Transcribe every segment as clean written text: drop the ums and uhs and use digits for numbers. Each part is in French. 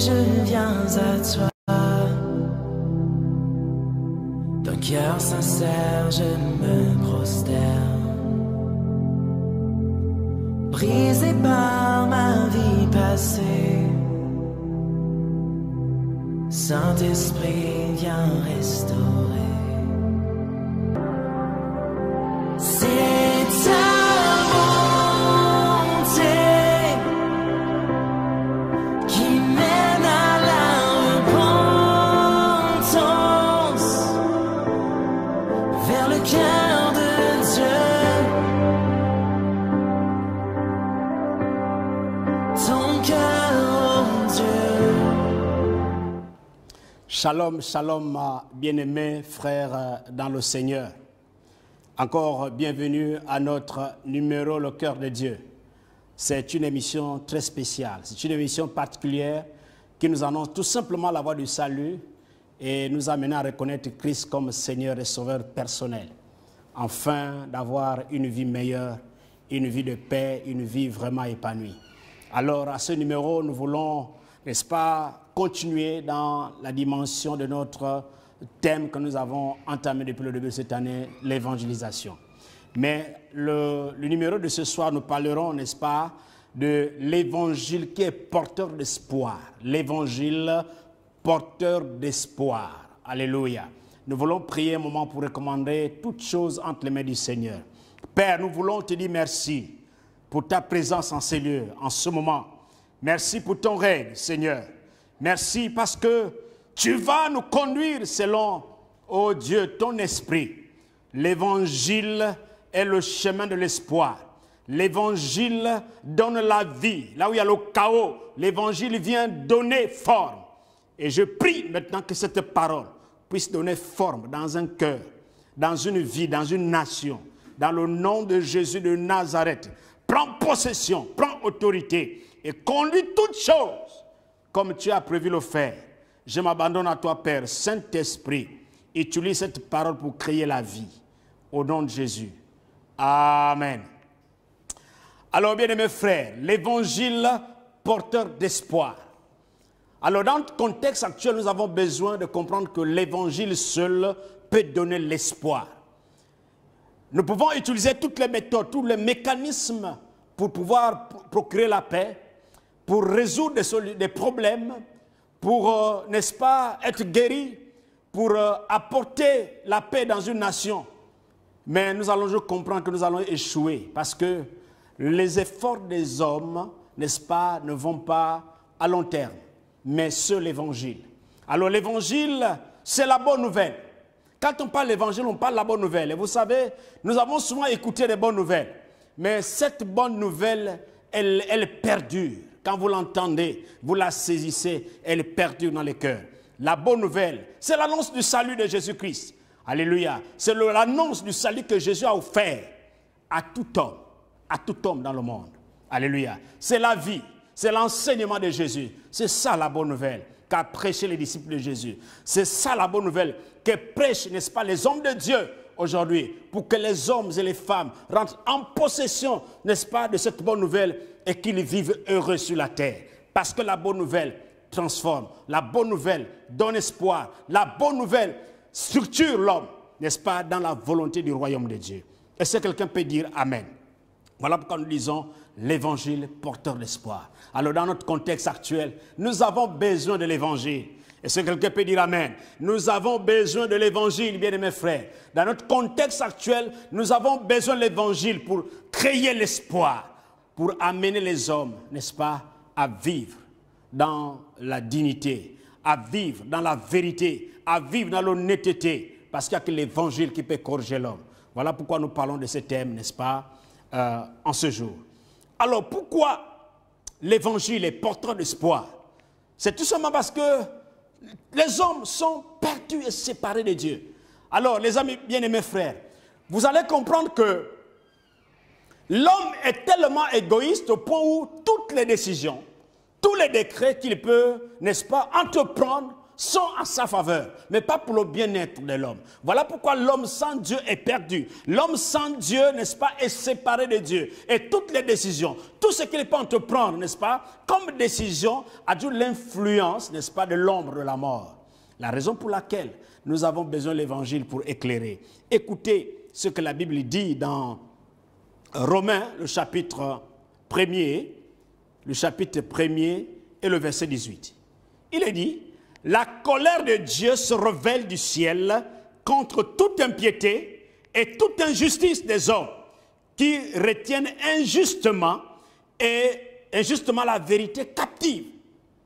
je viens à toi. D'un cœur sincère, je me prosterne. Brisé par ma vie passée, Saint-Esprit, viens restaurer. C'est ta bonté qui mène à la repentance, vers le cœur de Dieu. Ton cœur, oh Dieu. Shalom, shalom, bien-aimés frères dans le Seigneur. Encore bienvenue à notre numéro Le Cœur de Dieu. C'est une émission très spéciale, c'est une émission particulière qui nous annonce tout simplement la voie du salut et nous amène à reconnaître Christ comme Seigneur et Sauveur personnel, afin d'avoir une vie meilleure, une vie de paix, une vie vraiment épanouie. Alors à ce numéro, nous voulons, n'est-ce pas, continuer dans la dimension de notre thème que nous avons entamé depuis le début de cette année, l'évangélisation. Mais le numéro de ce soir, nous parlerons, n'est-ce pas, de l'évangile qui est porteur d'espoir. L'évangile porteur d'espoir. Alléluia. Nous voulons prier un moment pour recommander toutes choses entre les mains du Seigneur. Père, nous voulons te dire merci pour ta présence en ces lieux, en ce moment. Merci pour ton règne, Seigneur. Merci parce que tu vas nous conduire selon, oh Dieu, ton esprit. L'évangile est le chemin de l'espoir. L'évangile donne la vie. Là où il y a le chaos, l'évangile vient donner forme. Et je prie maintenant que cette parole puisse donner forme dans un cœur, dans une vie, dans une nation. Dans le nom de Jésus de Nazareth, prends possession, prends autorité et conduis toutes choses comme tu as prévu le faire. Je m'abandonne à toi, Père. Saint-Esprit, utilise cette parole pour créer la vie. Au nom de Jésus. Amen. Alors, bien-aimés frères, l'évangile porteur d'espoir. Alors, dans le contexte actuel, nous avons besoin de comprendre que l'évangile seul peut donner l'espoir. Nous pouvons utiliser toutes les méthodes, tous les mécanismes pour pouvoir procurer la paix, pour résoudre des problèmes, pour, n'est-ce pas, être guéri, pour apporter la paix dans une nation. Mais nous allons juste comprendre que nous allons échouer parce que les efforts des hommes, n'est-ce pas, ne vont pas à long terme, mais seul l'évangile. Alors l'évangile, c'est la bonne nouvelle. Quand on parle d'évangile, on parle de la bonne nouvelle. Et vous savez, nous avons souvent écouté des bonnes nouvelles. Mais cette bonne nouvelle, elle perdure. Quand vous l'entendez, vous la saisissez, elle perdure dans les cœurs. La bonne nouvelle, c'est l'annonce du salut de Jésus-Christ. Alléluia. C'est l'annonce du salut que Jésus a offert à tout homme dans le monde. Alléluia. C'est la vie, c'est l'enseignement de Jésus. C'est ça la bonne nouvelle qu'a prêché les disciples de Jésus. C'est ça la bonne nouvelle que prêchent, n'est-ce pas, les hommes de Dieu aujourd'hui, pour que les hommes et les femmes rentrent en possession, n'est-ce pas, de cette bonne nouvelle et qu'ils vivent heureux sur la terre. Parce que la bonne nouvelle transforme, la bonne nouvelle donne espoir, la bonne nouvelle structure l'homme, n'est-ce pas, dans la volonté du royaume de Dieu. Est-ce que quelqu'un peut dire Amen? Voilà pourquoi nous disons l'évangile porteur d'espoir. Alors dans notre contexte actuel, nous avons besoin de l'évangile. Est-ce que quelqu'un peut dire Amen? Nous avons besoin de l'évangile, bien-aimés frères. Dans notre contexte actuel, nous avons besoin de l'évangile pour créer l'espoir, pour amener les hommes, n'est-ce pas, à vivre dans la dignité, à vivre dans la vérité, à vivre dans l'honnêteté, parce qu'il n'y a que l'évangile qui peut corriger l'homme. Voilà pourquoi nous parlons de ce thème, n'est-ce pas, en ce jour. Alors, pourquoi l'évangile est porteur d'espoir? C'est tout simplement parce que les hommes sont perdus et séparés de Dieu. Alors, les amis bien-aimés frères, vous allez comprendre que l'homme est tellement égoïste au point où toutes les décisions, tous les décrets qu'il peut, n'est-ce pas, entreprendre sont en sa faveur, mais pas pour le bien-être de l'homme. Voilà pourquoi l'homme sans Dieu est perdu. L'homme sans Dieu, n'est-ce pas, est séparé de Dieu. Et toutes les décisions, tout ce qu'il peut entreprendre, n'est-ce pas, comme décision, a dû l'influence, n'est-ce pas, de l'ombre de la mort. La raison pour laquelle nous avons besoin de l'évangile pour éclairer. Écoutez ce que la Bible dit dans Romains, le chapitre 1er, et le verset 18. Il est dit, la colère de Dieu se révèle du ciel contre toute impiété et toute injustice des hommes qui retiennent injustement la vérité captive.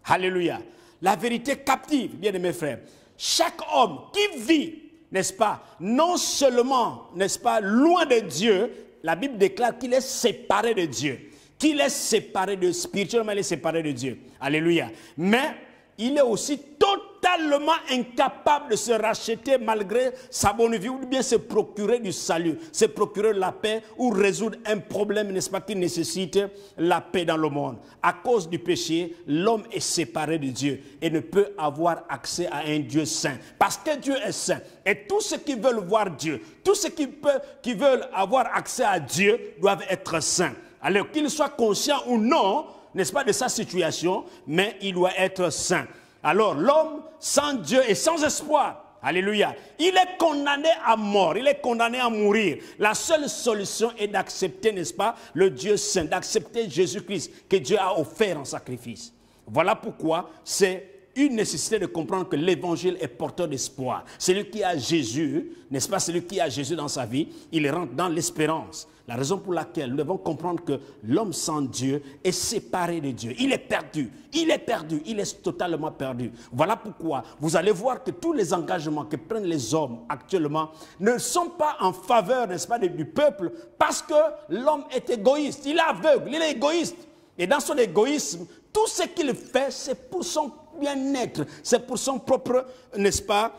Alléluia. La vérité captive, bien aimés frères. Chaque homme qui vit, n'est-ce pas, non seulement, n'est-ce pas, loin de Dieu, la Bible déclare qu'il est séparé de Dieu. Qu'il est séparé de, spirituellement, il est séparé de Dieu. Alléluia. Mais il est aussi totalement incapable de se racheter malgré sa bonne vie ou bien se procurer du salut, se procurer la paix ou résoudre un problème, n'est-ce pas, qui nécessite la paix dans le monde. À cause du péché, l'homme est séparé de Dieu et ne peut avoir accès à un Dieu saint. Parce que Dieu est saint. Et tous ceux qui veulent voir Dieu, tous ceux qui veulent avoir accès à Dieu doivent être saints. Alors qu'il soit conscient ou non, n'est-ce pas, de sa situation, mais il doit être saint. Alors l'homme sans Dieu et sans espoir, alléluia, il est condamné à mort, il est condamné à mourir. La seule solution est d'accepter, n'est-ce pas, le Dieu saint, d'accepter Jésus-Christ que Dieu a offert en sacrifice. Voilà pourquoi c'est une nécessité de comprendre que l'évangile est porteur d'espoir. Celui qui a Jésus, n'est-ce pas, celui qui a Jésus dans sa vie, il rentre dans l'espérance. La raison pour laquelle nous devons comprendre que l'homme sans Dieu est séparé de Dieu. Il est perdu, il est perdu, il est totalement perdu. Voilà pourquoi vous allez voir que tous les engagements que prennent les hommes actuellement ne sont pas en faveur, n'est-ce pas, du peuple, parce que l'homme est égoïste, il est aveugle, il est égoïste. Et dans son égoïsme, tout ce qu'il fait, c'est pour son bien-être, c'est pour son propre, n'est-ce pas,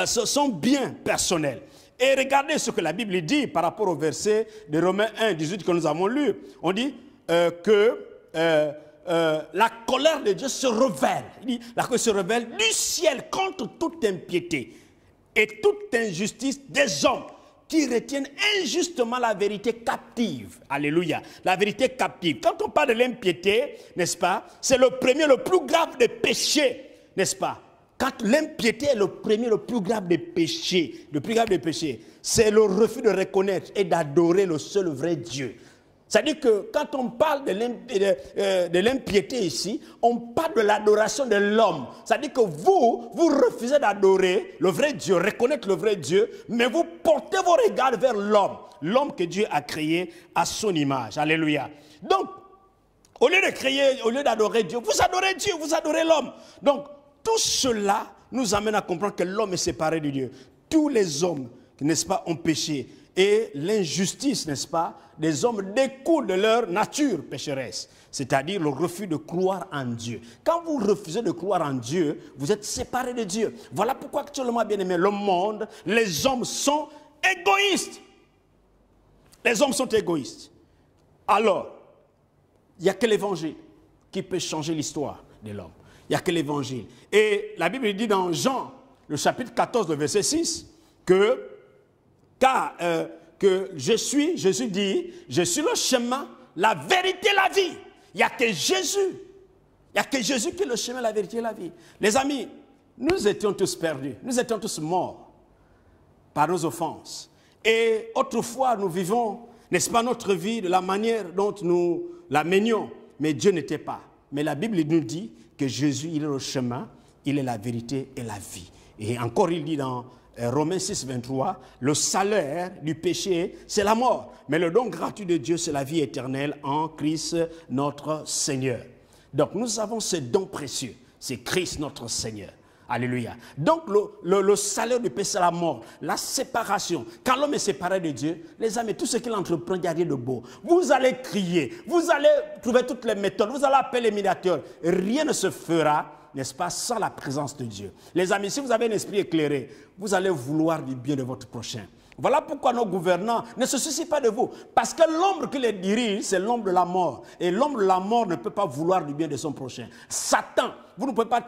son bien personnel. Et regardez ce que la Bible dit par rapport au verset de Romains 1, 18 que nous avons lu. On dit que la colère de Dieu se révèle. Il dit, la colère se révèle du ciel contre toute impiété et toute injustice des hommes qui retiennent injustement la vérité captive. Alléluia. La vérité captive. Quand on parle de l'impiété, n'est-ce pas, c'est le premier, le plus grave des péchés, n'est-ce pas? Quand l'impiété est le premier, le plus grave des péchés, c'est le refus de reconnaître et d'adorer le seul vrai Dieu. C'est-à-dire que quand on parle de l'impiété ici, on parle de l'adoration de l'homme. C'est-à-dire que vous refusez d'adorer le vrai Dieu, reconnaître le vrai Dieu, mais vous portez vos regards vers l'homme, l'homme que Dieu a créé à son image. Alléluia. Donc, au lieu d'adorer Dieu, vous adorez l'homme. Donc, tout cela nous amène à comprendre que l'homme est séparé de Dieu. Tous les hommes, n'est-ce pas, ont péché. Et l'injustice, n'est-ce pas, des hommes découle de leur nature pécheresse. C'est-à-dire le refus de croire en Dieu. Quand vous refusez de croire en Dieu, vous êtes séparé de Dieu. Voilà pourquoi actuellement, bien aimé, le monde, les hommes sont égoïstes. Les hommes sont égoïstes. Alors, il n'y a que l'évangile qui peut changer l'histoire de l'homme. Il n'y a que l'évangile. Et la Bible dit dans Jean, le chapitre 14, le verset 6, que Jésus dit, je suis le chemin, la vérité, la vie. Il n'y a que Jésus. Il n'y a que Jésus qui est le chemin, la vérité et la vie. Les amis, nous étions tous perdus. Nous étions tous morts par nos offenses. Et autrefois, nous vivons, n'est-ce pas, notre vie de la manière dont nous la menions. Mais Dieu n'était pas. Mais la Bible nous dit que Jésus, il est le chemin, il est la vérité et la vie. Et encore, il dit dans Romains 6, 23, le salaire du péché, c'est la mort. Mais le don gratuit de Dieu, c'est la vie éternelle en Christ notre Seigneur. Donc, nous avons ce don précieux. C'est Christ notre Seigneur. Alléluia. Donc, le salaire du péché, c'est la mort, la séparation. Quand l'homme est séparé de Dieu, les amis, tout ce qu'il entreprend, il n'y a rien de beau. Vous allez crier, vous allez trouver toutes les méthodes, vous allez appeler les médiateurs. Rien ne se fera, n'est-ce pas, sans la présence de Dieu. Les amis, si vous avez un esprit éclairé, vous allez vouloir du bien de votre prochain. Voilà pourquoi nos gouvernants ne se soucient pas de vous. Parce que l'ombre qui les dirige, c'est l'ombre de la mort. Et l'ombre de la mort ne peut pas vouloir du bien de son prochain. Satan, vous ne pouvez pas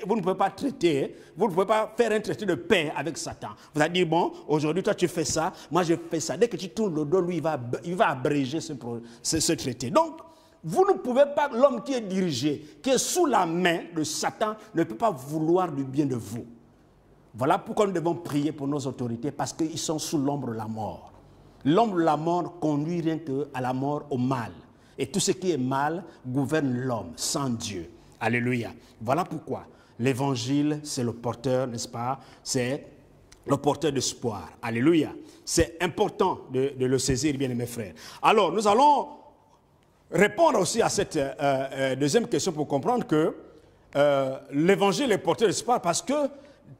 vous ne pouvez pas faire un traité de paix avec Satan. Vous allez dire, bon, aujourd'hui, toi, tu fais ça, moi, je fais ça. Dès que tu tournes le dos, lui, il va abréger ce traité. Donc, vous ne pouvez pas, l'homme qui est dirigé, qui est sous la main de Satan, ne peut pas vouloir du bien de vous. Voilà pourquoi nous devons prier pour nos autorités, parce qu'ils sont sous l'ombre de la mort. L'ombre de la mort conduit rien qu'à la mort, au mal. Et tout ce qui est mal gouverne l'homme sans Dieu. Alléluia. Voilà pourquoi l'évangile, c'est le porteur, n'est-ce pas? C'est le porteur d'espoir. Alléluia. C'est important de le saisir, bien mes frères. Alors, nous allons répondre aussi à cette deuxième question pour comprendre que l'évangile est porteur d'espoir parce que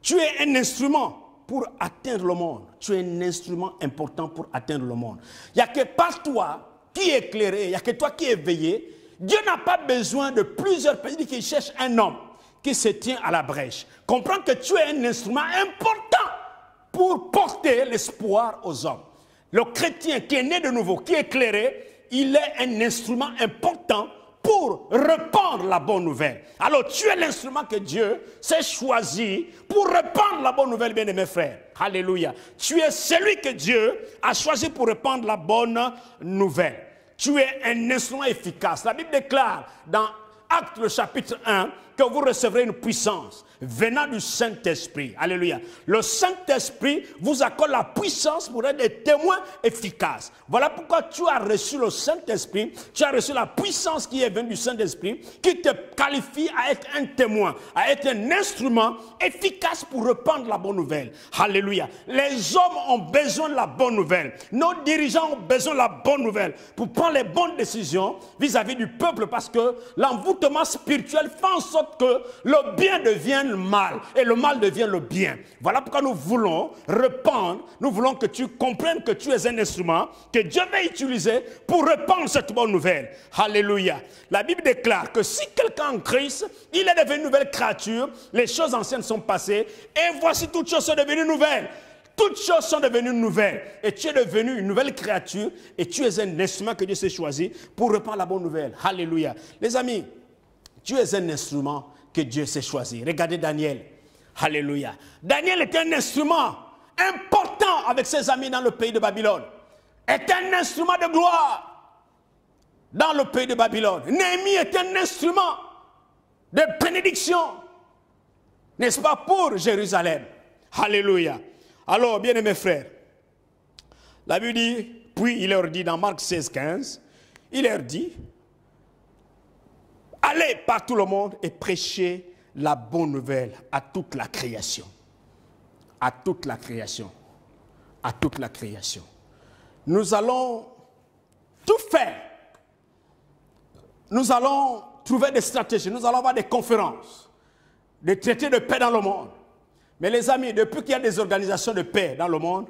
tu es un instrument pour atteindre le monde. Tu es un instrument important pour atteindre le monde. Il n'y a que par toi qui est éclairé, il n'y a que toi qui est éveillé. Dieu n'a pas besoin de plusieurs personnes qui cherchent un homme qui se tient à la brèche. Comprends que tu es un instrument important pour porter l'espoir aux hommes. Le chrétien qui est né de nouveau, qui est éclairé, il est un instrument important pour répandre la bonne nouvelle. Alors tu es l'instrument que Dieu s'est choisi pour répandre la bonne nouvelle, bien aimés frères. Alléluia. Tu es celui que Dieu a choisi pour répandre la bonne nouvelle. Tu es un instrument efficace. La Bible déclare dans Actes le chapitre 1 que vous recevrez une puissance venant du Saint-Esprit. Alléluia. Le Saint-Esprit vous accorde la puissance pour être des témoins efficaces. Voilà pourquoi tu as reçu le Saint-Esprit, tu as reçu la puissance qui est venue du Saint-Esprit, qui te qualifie à être un témoin, à être un instrument efficace pour répandre la bonne nouvelle. Alléluia. Les hommes ont besoin de la bonne nouvelle. Nos dirigeants ont besoin de la bonne nouvelle pour prendre les bonnes décisions vis-à-vis du peuple, parce que l'envoûtement spirituel fait en sorte que le bien devienne le mal et le mal devient le bien. Voilà pourquoi nous voulons répandre, nous voulons que tu comprennes que tu es un instrument que Dieu va utiliser pour répandre cette bonne nouvelle. Alléluia. La Bible déclare que si quelqu'un en Christ, il est devenu une nouvelle créature, les choses anciennes sont passées et voici toutes choses sont devenues nouvelles. Toutes choses sont devenues nouvelles et tu es devenu une nouvelle créature et tu es un instrument que Dieu s'est choisi pour répandre la bonne nouvelle. Alléluia. Les amis, tu es un instrument que Dieu s'est choisi. Regardez Daniel. Alléluia. Daniel est un instrument important avec ses amis dans le pays de Babylone. Est un instrument de gloire dans le pays de Babylone. Néhémie est un instrument de bénédiction, n'est-ce pas, pour Jérusalem. Alléluia. Alors, bien aimés frères, la Bible dit, puis il leur dit dans Marc 16, 15, il leur dit, allez par tout le monde et prêchez la bonne nouvelle à toute la création. À toute la création. À toute la création. Nous allons tout faire. Nous allons trouver des stratégies. Nous allons avoir des conférences, des traités de paix dans le monde. Mais les amis, depuis qu'il y a des organisations de paix dans le monde,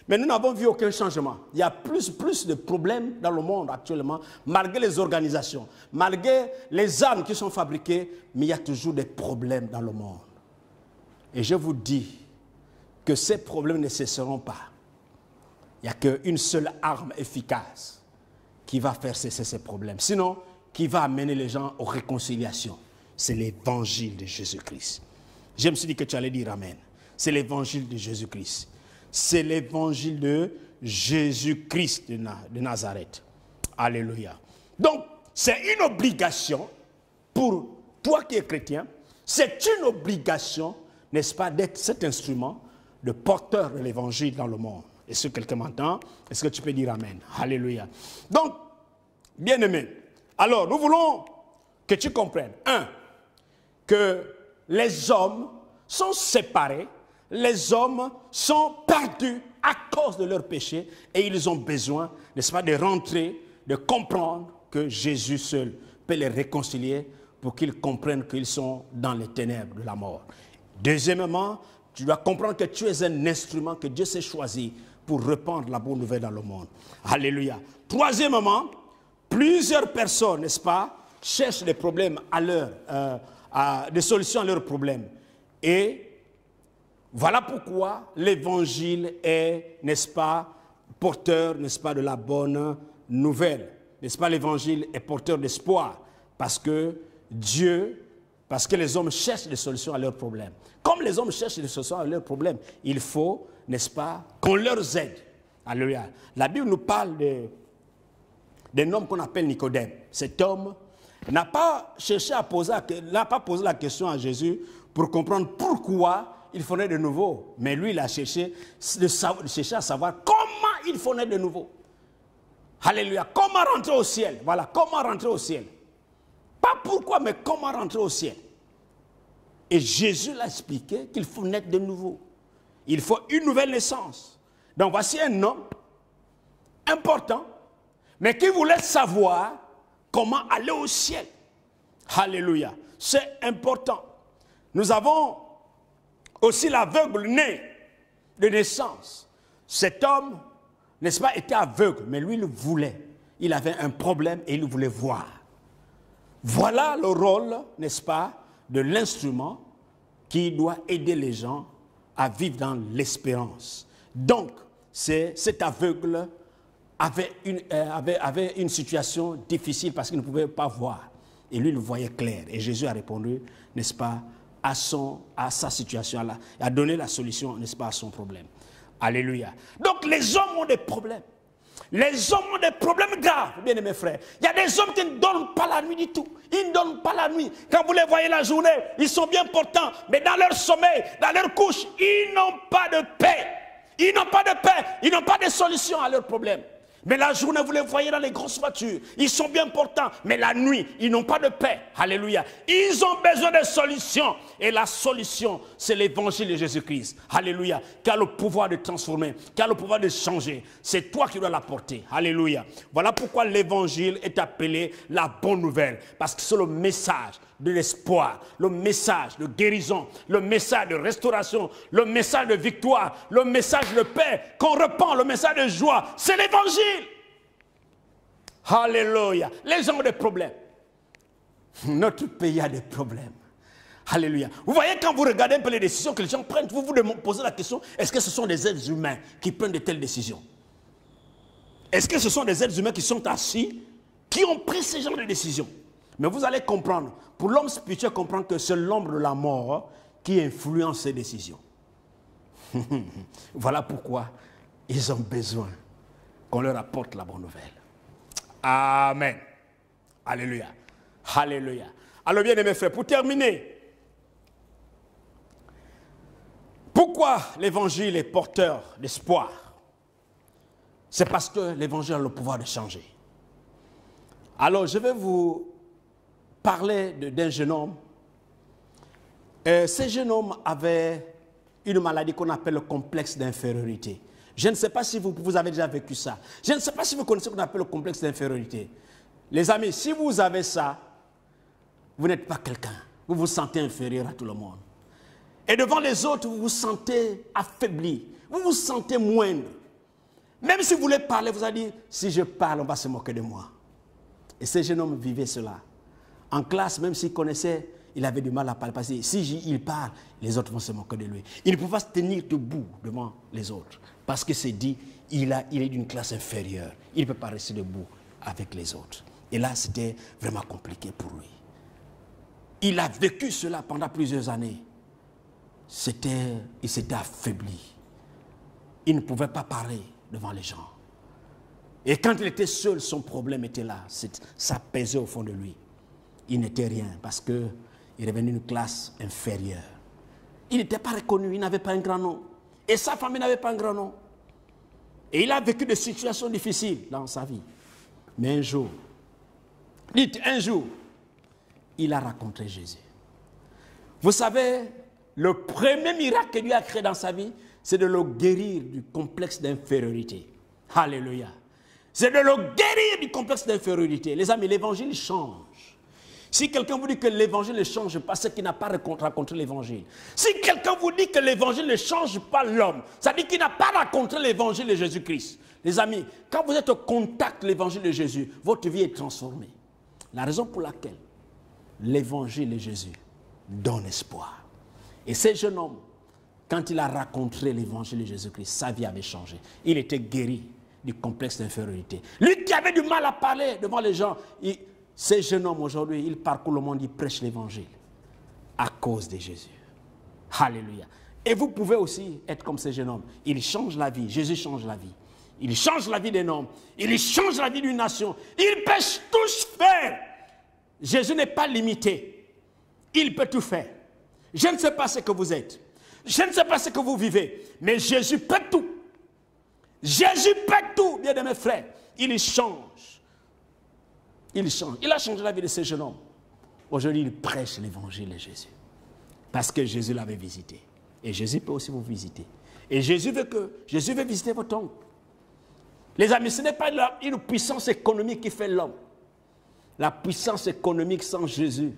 mais nous n'avons vu aucun changement. Il y a plus de problèmes dans le monde actuellement, malgré les organisations, malgré les armes qui sont fabriquées, mais il y a toujours des problèmes dans le monde. Et je vous dis que ces problèmes ne cesseront pas. Il n'y a qu'une seule arme efficace qui va faire cesser ces problèmes. Sinon, qui va amener les gens aux réconciliations. C'est l'évangile de Jésus-Christ. Je me suis dit que tu allais dire Amen. C'est l'évangile de Jésus-Christ. C'est l'évangile de Jésus-Christ de Nazareth. Alléluia. Donc, c'est une obligation pour toi qui es chrétien. C'est une obligation, n'est-ce pas, d'être cet instrument de porteur de l'évangile dans le monde. Est-ce que quelqu'un m'entend? Est-ce que tu peux dire Amen? Alléluia. Donc, bien-aimé, alors nous voulons que tu comprennes, que les hommes sont séparés, les hommes sont perdus à cause de leurs péchés et ils ont besoin, n'est-ce pas, de rentrer, de comprendre que Jésus seul peut les réconcilier pour qu'ils comprennent qu'ils sont dans les ténèbres de la mort. Deuxièmement, tu dois comprendre que tu es un instrument que Dieu s'est choisi pour répandre la bonne nouvelle dans le monde. Alléluia. Troisièmement, plusieurs personnes, n'est-ce pas, cherchent des problèmes à des solutions à leurs problèmes. Et Voilà pourquoi l'évangile est, n'est-ce pas, porteur, n'est-ce pas, de la bonne nouvelle. N'est-ce pas, l'évangile est porteur d'espoir parce que les hommes cherchent des solutions à leurs problèmes. Comme les hommes cherchent des solutions à leurs problèmes, il faut, n'est-ce pas, qu'on leur aide. Alléluia. La Bible nous parle d'un homme qu'on appelle Nicodème. Cet homme n'a pas posé la question à Jésus pour comprendre pourquoi il faut naître de nouveau. Mais lui, il a cherché à savoir comment il faut naître de nouveau. Alléluia. Comment rentrer au ciel? Voilà, comment rentrer au ciel. Pas pourquoi, mais comment rentrer au ciel. Et Jésus l'a expliqué qu'il faut naître de nouveau. Il faut une nouvelle naissance. Donc voici un homme important, mais qui voulait savoir comment aller au ciel. Alléluia. C'est important. Nous avons aussi l'aveugle né de naissance. Cet homme, n'est-ce pas, était aveugle, mais lui, il voulait. Il avait un problème et il voulait voir. Voilà le rôle, n'est-ce pas, de l'instrument qui doit aider les gens à vivre dans l'espérance. Donc, cet aveugle avait une situation difficile parce qu'il ne pouvait pas voir. Et lui, il voyait clair. Et Jésus a répondu, n'est-ce pas, à sa situation-là, a donné la solution, n'est-ce pas, à son problème. Alléluia. Donc les hommes ont des problèmes. Les hommes ont des problèmes graves, bien aimés frères. Il y a des hommes qui ne dorment pas la nuit du tout. Ils ne dorment pas la nuit. Quand vous les voyez la journée, ils sont bien portants. Mais dans leur sommeil, dans leur couche, ils n'ont pas de paix. Ils n'ont pas de paix. Ils n'ont pas de solution à leurs problèmes. Mais la journée, vous les voyez dans les grosses voitures. Ils sont bien portants. Mais la nuit, ils n'ont pas de paix. Alléluia. Ils ont besoin de solutions. Et la solution, c'est l'évangile de Jésus-Christ. Alléluia. Qui a le pouvoir de transformer. Qui a le pouvoir de changer. C'est toi qui dois l'apporter. Alléluia. Voilà pourquoi l'évangile est appelé la bonne nouvelle. Parce que c'est le message de l'espoir, le message de guérison, le message de restauration, le message de victoire, le message de paix, qu'on repent, le message de joie. C'est l'évangile. Alléluia. Les gens ont des problèmes. Notre pays a des problèmes. Alléluia. Vous voyez, quand vous regardez un peu les décisions que les gens prennent, vous vous posez la question, est-ce que ce sont des êtres humains qui prennent de telles décisions? Est-ce que ce sont des êtres humains qui sont assis, qui ont pris ce genre de décisions? Mais vous allez comprendre, pour l'homme spirituel, comprendre que c'est l'ombre de la mort qui influence ces décisions. Voilà pourquoi ils ont besoin qu'on leur apporte la bonne nouvelle. Amen. Alléluia. Alléluia. Alors bien aimés frères, pour terminer, pourquoi l'évangile est porteur d'espoir? C'est parce que l'évangile a le pouvoir de changer. Alors je vais vous parler d'un jeune homme. Ce jeune homme avait une maladie qu'on appelle le complexe d'infériorité. Je ne sais pas si vous avez déjà vécu ça. Je ne sais pas si vous connaissez ce qu'on appelle le complexe d'infériorité. Les amis, si vous avez ça, vous n'êtes pas quelqu'un. Vous vous sentez inférieur à tout le monde. Et devant les autres, vous vous sentez affaibli. Vous vous sentez moindre. Même si vous voulez parler, vous allez dire, si je parle, on va se moquer de moi. Et ce jeune homme vivait cela. En classe, même s'il connaissait, il avait du mal à parler. Parce que s'il parle, les autres vont se moquer de lui. Il ne peut pas se tenir debout devant les autres. Parce que c'est dit, il est d'une classe inférieure. Il ne peut pas rester debout avec les autres. Et là, c'était vraiment compliqué pour lui. Il a vécu cela pendant plusieurs années. Il s'était affaibli. Il ne pouvait pas parler devant les gens. Et quand il était seul, son problème était là. Ça pesait au fond de lui. Il n'était rien parce qu'il est venu d'une classe inférieure. Il n'était pas reconnu, il n'avait pas un grand nom. Et sa famille n'avait pas un grand nom. Et il a vécu des situations difficiles dans sa vie. Mais un jour, il a rencontré Jésus. Vous savez, le premier miracle que Dieu a créé dans sa vie, c'est de le guérir du complexe d'infériorité. Alléluia. C'est de le guérir du complexe d'infériorité. Les amis, l'évangile change. Si quelqu'un vous dit que l'évangile ne change pas, c'est qu'il n'a pas rencontré l'évangile. Si quelqu'un vous dit que l'évangile ne change pas l'homme, ça dit qu'il n'a pas rencontré l'évangile de Jésus-Christ. Les amis, quand vous êtes au contact de l'évangile de Jésus, votre vie est transformée. La raison pour laquelle l'évangile de Jésus donne espoir. Et ce jeune homme quand il a rencontré l'évangile de Jésus-Christ, sa vie avait changé. Il était guéri du complexe d'infériorité. Lui qui avait du mal à parler devant les gens, ces jeunes hommes aujourd'hui, ils parcourent le monde, ils prêchent l'évangile à cause de Jésus. Alléluia. Et vous pouvez aussi être comme ces jeunes hommes. Ils changent la vie. Jésus change la vie. Il change la vie d'un homme. Il change la vie d'une nation. Il peut tout faire. Jésus n'est pas limité. Il peut tout faire. Je ne sais pas ce que vous êtes. Je ne sais pas ce que vous vivez. Mais Jésus peut tout. Jésus peut tout, bien aimés frères. Il change. Il change. Il a changé la vie de ces jeunes hommes. Aujourd'hui, il prêche l'évangile de Jésus. Parce que Jésus l'avait visité. Et Jésus peut aussi vous visiter. Et Jésus veut visiter votre oncle. Les amis, ce n'est pas une puissance économique qui fait l'homme. La puissance économique sans Jésus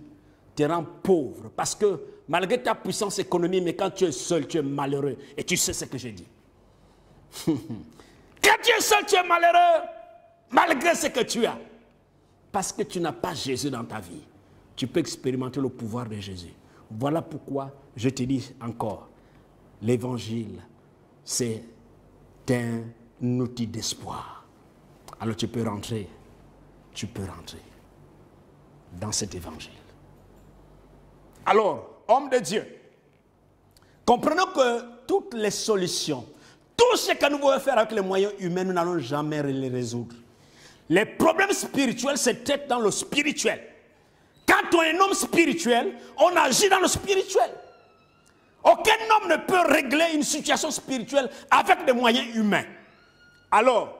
te rend pauvre. Parce que malgré ta puissance économique, mais quand tu es seul, tu es malheureux. Et tu sais ce que je dis. Quand tu es seul, tu es malheureux. Malgré ce que tu as. Parce que tu n'as pas Jésus dans ta vie. Tu peux expérimenter le pouvoir de Jésus. Voilà pourquoi je te dis encore, l'évangile, c'est un outil d'espoir. Alors tu peux rentrer dans cet évangile. Alors, homme de Dieu, comprenons que toutes les solutions, tout ce que nous pouvons faire avec les moyens humains, nous n'allons jamais les résoudre. Les problèmes spirituels se traitent dans le spirituel. Quand on est un homme spirituel, on agit dans le spirituel. Aucun homme ne peut régler une situation spirituelle avec des moyens humains. Alors,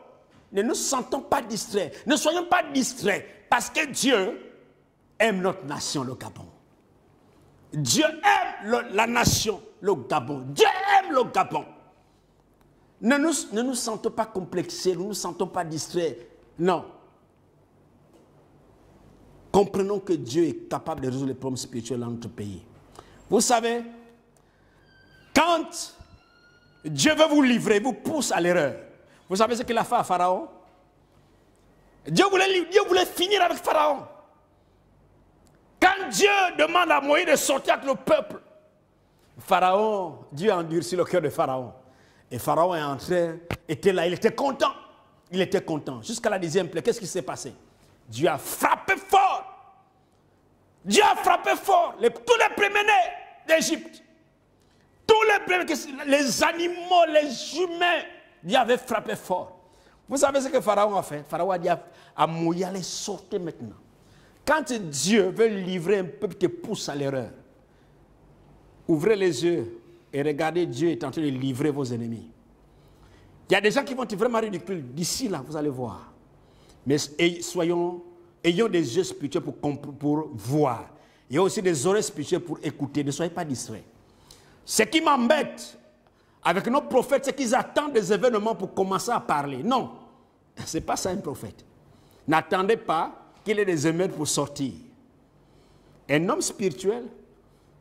ne nous sentons pas distraits. Ne soyons pas distraits parce que Dieu aime notre nation, le Gabon. Dieu aime la nation, le Gabon. Dieu aime le Gabon. Ne nous sentons pas complexés, ne nous sentons pas distraits. Non. Comprenons que Dieu est capable de résoudre les problèmes spirituels dans notre pays. Vous savez, quand Dieu veut vous livrer, vous pousse à l'erreur. Vous savez ce qu'il a fait à Pharaon? Dieu voulait finir avec Pharaon. Quand Dieu demande à Moïse de sortir avec le peuple, Dieu a endurci le cœur de Pharaon. Et Pharaon est entré, était là, il était content. Il était content. Jusqu'à la 10e plaie, qu'est-ce qui s'est passé? Dieu a frappé fort. Dieu a frappé fort. Tous les premiers-nés d'Égypte. Tous les premiers, les animaux, les humains, Dieu avait frappé fort. Vous savez ce que Pharaon a fait? Pharaon a dit à Moïse, allez, sortez maintenant. Quand Dieu veut livrer un peuple qui pousse à l'erreur, ouvrez les yeux et regardez, Dieu est en train de livrer vos ennemis. Il y a des gens qui vont être vraiment ridicules. D'ici là, vous allez voir. Mais ayons des yeux spirituels pour voir. Il y a aussi des oreilles spirituelles pour écouter. Ne soyez pas distraits. Ce qui m'embête avec nos prophètes, c'est qu'ils attendent des événements pour commencer à parler. Non, ce n'est pas ça un prophète. N'attendez pas qu'il ait des émeutes pour sortir. Un homme spirituel,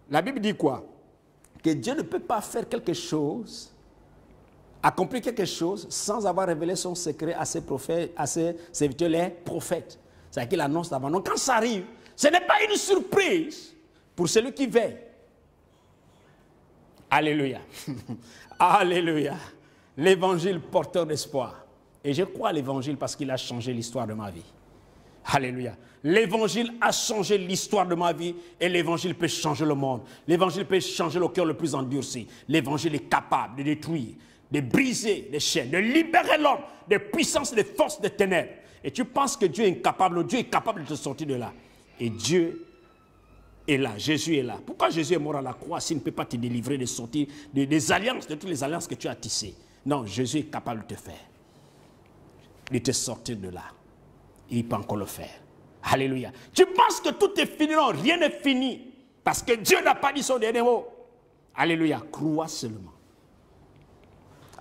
la Bible dit quoi? Que Dieu ne peut pas faire quelque chose, accomplir quelque chose sans avoir révélé son secret à ses prophètes, à ses serviteurs, les prophètes. C'est-à-dire qu'il annonce d'avant. Donc quand ça arrive, ce n'est pas une surprise pour celui qui veille. Alléluia. Alléluia. L'évangile porteur d'espoir. Et je crois à l'évangile parce qu'il a changé l'histoire de ma vie. Alléluia. L'évangile a changé l'histoire de ma vie et l'évangile peut changer le monde. L'évangile peut changer le cœur le plus endurci. L'évangile est capable de détruire, de briser les chaînes, de libérer l'homme des puissances et des forces des ténèbres. Et tu penses que Dieu est incapable, Dieu est capable de te sortir de là. Et Dieu est là, Jésus est là. Pourquoi Jésus est mort à la croix s'il ne peut pas te délivrer de sortir des alliances, de toutes les alliances que tu as tissées? Non, Jésus est capable de te faire, de te sortir de là. Il peut encore le faire. Alléluia. Tu penses que tout est fini? Non, rien n'est fini. Parce que Dieu n'a pas dit son dernier mot. Alléluia. Crois seulement.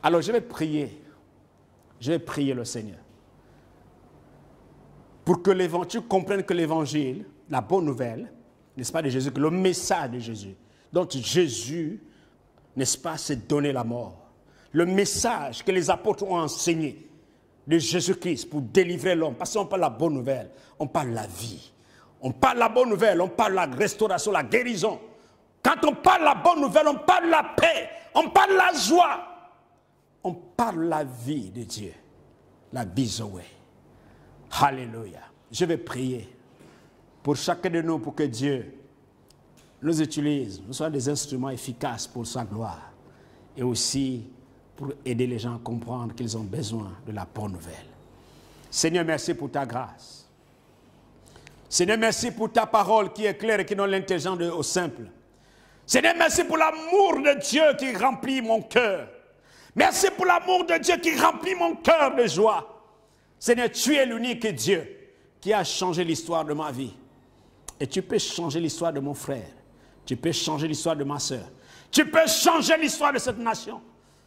Alors je vais prier. Je vais prier le Seigneur. Pour que tu comprennes que l'évangile, la bonne nouvelle, n'est-ce pas, de Jésus, que le message de Jésus, dont Jésus, n'est-ce pas, s'est donné la mort. Le message que les apôtres ont enseigné de Jésus-Christ pour délivrer l'homme. Parce qu'on parle de la bonne nouvelle, on parle de la vie. On parle de la bonne nouvelle, on parle de la restauration, la guérison. Quand on parle la bonne nouvelle, on parle la paix, on parle la joie. On parle la vie de Dieu. La vie Zoé. Alléluia. Je vais prier pour chacun de nous pour que Dieu nous utilise, nous soyons des instruments efficaces pour sa gloire et aussi pour aider les gens à comprendre qu'ils ont besoin de la bonne nouvelle. Seigneur, merci pour ta grâce. Seigneur, merci pour ta parole qui est claire et qui donne l'intelligence au simple. Seigneur, merci pour l'amour de Dieu qui remplit mon cœur. Merci pour l'amour de Dieu qui remplit mon cœur de joie. Seigneur, tu es l'unique Dieu qui a changé l'histoire de ma vie. Et tu peux changer l'histoire de mon frère. Tu peux changer l'histoire de ma soeur. Tu peux changer l'histoire de cette nation.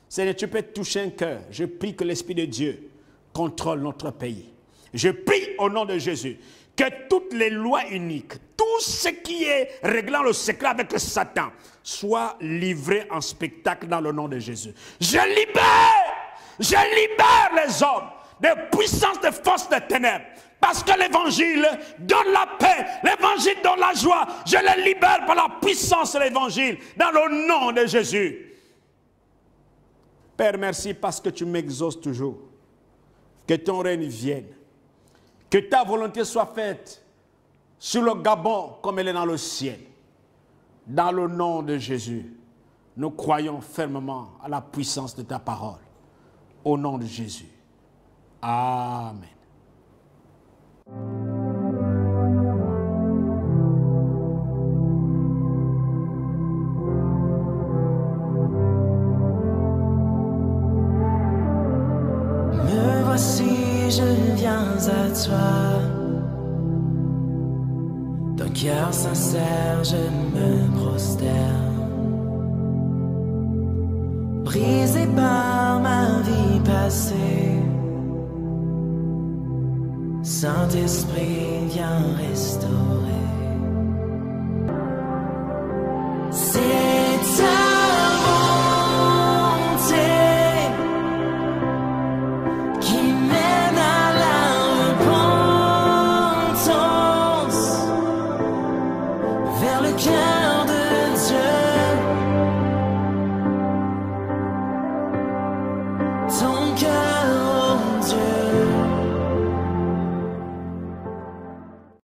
Seigneur, tu peux toucher un cœur. Je prie que l'Esprit de Dieu contrôle notre pays. Je prie au nom de Jésus que toutes les lois uniques, tout ce qui est réglant le secret avec Satan, soit livré en spectacle dans le nom de Jésus. Je libère les hommes des puissances, des forces des ténèbres. Parce que l'évangile donne la paix, l'évangile donne la joie. Je les libère par la puissance de l'évangile dans le nom de Jésus. Père, merci parce que tu m'exauces toujours. Que ton règne vienne. Que ta volonté soit faite sur le Gabon comme elle est dans le ciel. Dans le nom de Jésus, nous croyons fermement à la puissance de ta parole. Au nom de Jésus. Amen. Me voici, je viens à toi. D'un cœur sincère, je me prosterne. Brisé par ma vie passée, Saint-Esprit, viens restaurer. C'est ta bonté qui mène à la repentance vers le cœur.